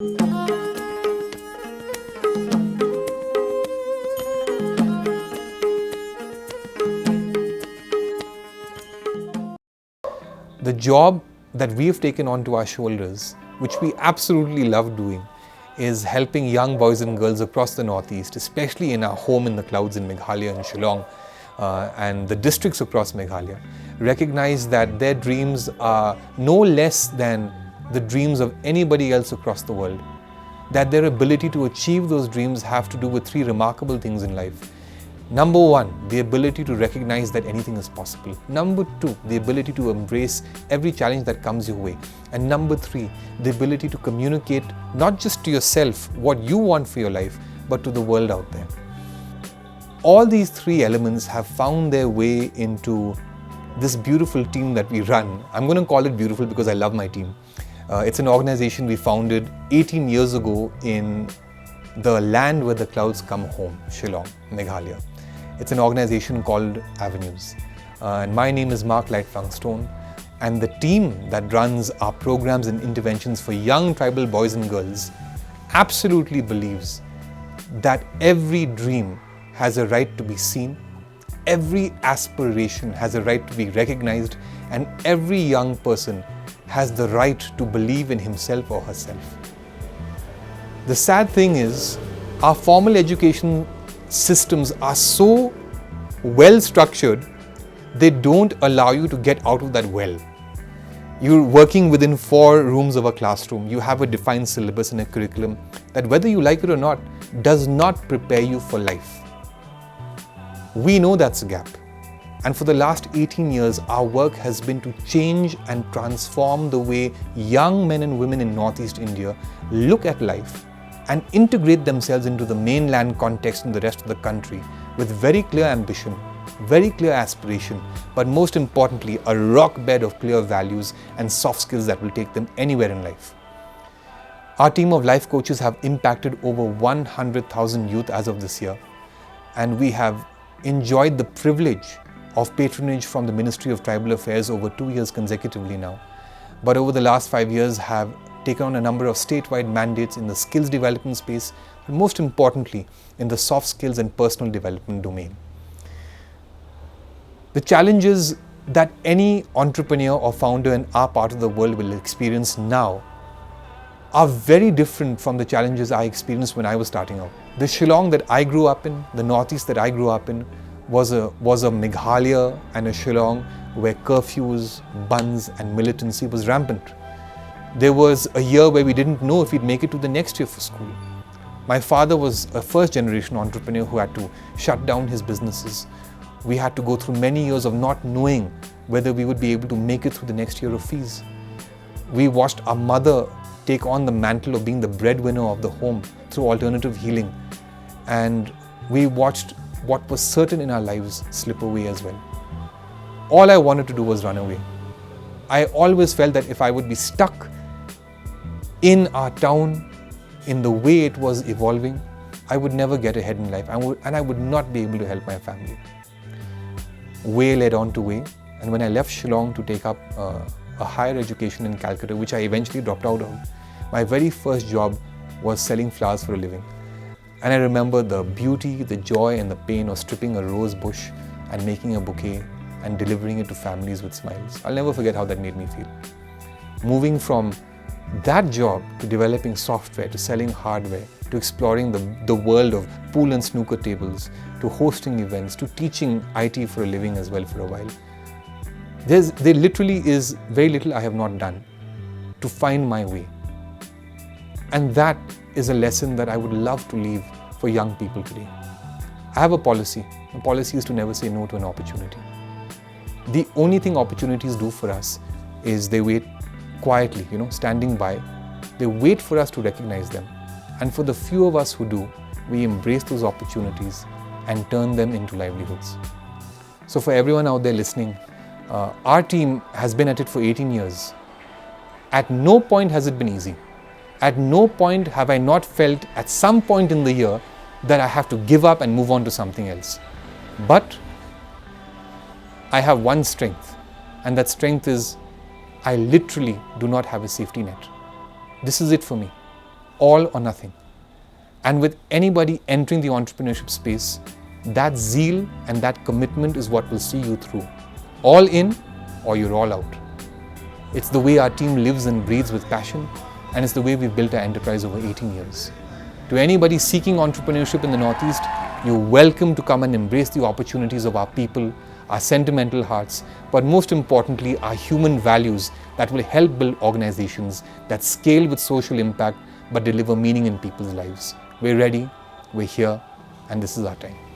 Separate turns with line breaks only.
The job that we've taken onto our shoulders, which we absolutely love doing, is helping young boys and girls across the Northeast, especially in our home in the clouds in Meghalaya and Shillong, and the districts across Meghalaya, recognize that their dreams are no less than the dreams of anybody else across the world. That their ability to achieve those dreams have to do with three remarkable things in life. Number one, the ability to recognize that anything is possible. Number two, the ability to embrace every challenge that comes your way. And number three, the ability to communicate not just to yourself what you want for your life, but to the world out there. All these three elements have found their way into this beautiful team that we run. I'm going to call it beautiful because I love my team. It's an organization we founded 18 years ago in the land where the clouds come home, Shillong, Meghalaya. It's an organization called Avenues. And my name is Mark Laitflang Stone. And the team that runs our programs and interventions for young tribal boys and girls absolutely believes that every dream has a right to be seen, every aspiration has a right to be recognized, and every young person has the right to believe in himself or herself. The sad thing is, our formal education systems are so well structured, they don't allow you to get out of that well. You're working within 4 rooms of a classroom. You have a defined syllabus and a curriculum that, whether you like it or not, does not prepare you for life. We know that's a gap. And for the last 18 years, our work has been to change and transform the way young men and women in Northeast India look at life and integrate themselves into the mainland context in the rest of the country with very clear ambition, very clear aspiration, but most importantly, a rock bed of clear values and soft skills that will take them anywhere in life. Our team of life coaches have impacted over 100,000 youth as of this year, and we have enjoyed the privilege of patronage from the Ministry of Tribal Affairs over 2 years consecutively now. But over the last 5 years have taken on a number of statewide mandates in the skills development space, and most importantly, in the soft skills and personal development domain. The challenges that any entrepreneur or founder in our part of the world will experience now are very different from the challenges I experienced when I was starting out. The Shillong that I grew up in, the Northeast that I grew up in, was a Meghalaya and a Shillong where curfews, buns and militancy was rampant. There was a year where we didn't know if we'd make it to the next year for school. My father was a first generation entrepreneur who had to shut down his businesses. We had to go through many years of not knowing whether we would be able to make it through the next year of fees. We watched our mother take on the mantle of being the breadwinner of the home through alternative healing. And we watched what was certain in our lives slip away as well. All I wanted to do was run away. I always felt that if I would be stuck in our town, in the way it was evolving, I would never get ahead in life and I would not be able to help my family. Way led on to way, and when I left Shillong to take up a higher education in Calcutta, which I eventually dropped out of, my very first job was selling flowers for a living. And I remember the beauty, the joy and the pain of stripping a rose bush and making a bouquet and delivering it to families with smiles. I'll never forget how that made me feel. Moving from that job to developing software, to selling hardware, to exploring the world of pool and snooker tables, to hosting events, to teaching IT for a living as well for a while. There literally is very little I have not done to find my way. And that is a lesson that I would love to leave for young people today. I have a policy. The policy is to never say no to an opportunity. The only thing opportunities do for us is they wait quietly, standing by. They wait for us to recognize them. And for the few of us who do, we embrace those opportunities and turn them into livelihoods. So for everyone out there listening, our team has been at it for 18 years. At no point has it been easy. At no point have I not felt at some point in the year that I have to give up and move on to something else. But I have one strength, and that strength is I literally do not have a safety net. This is it for me. all or nothing. And with anybody entering the entrepreneurship space, that zeal and that commitment is what will see you through. All in or you're all out. It's the way our team lives and breathes with passion, and it's the way we've built our enterprise over 18 years. To anybody seeking entrepreneurship in the Northeast, you're welcome to come and embrace the opportunities of our people, our sentimental hearts, but most importantly, our human values that will help build organizations that scale with social impact but deliver meaning in people's lives. We're ready, we're here, and this is our time.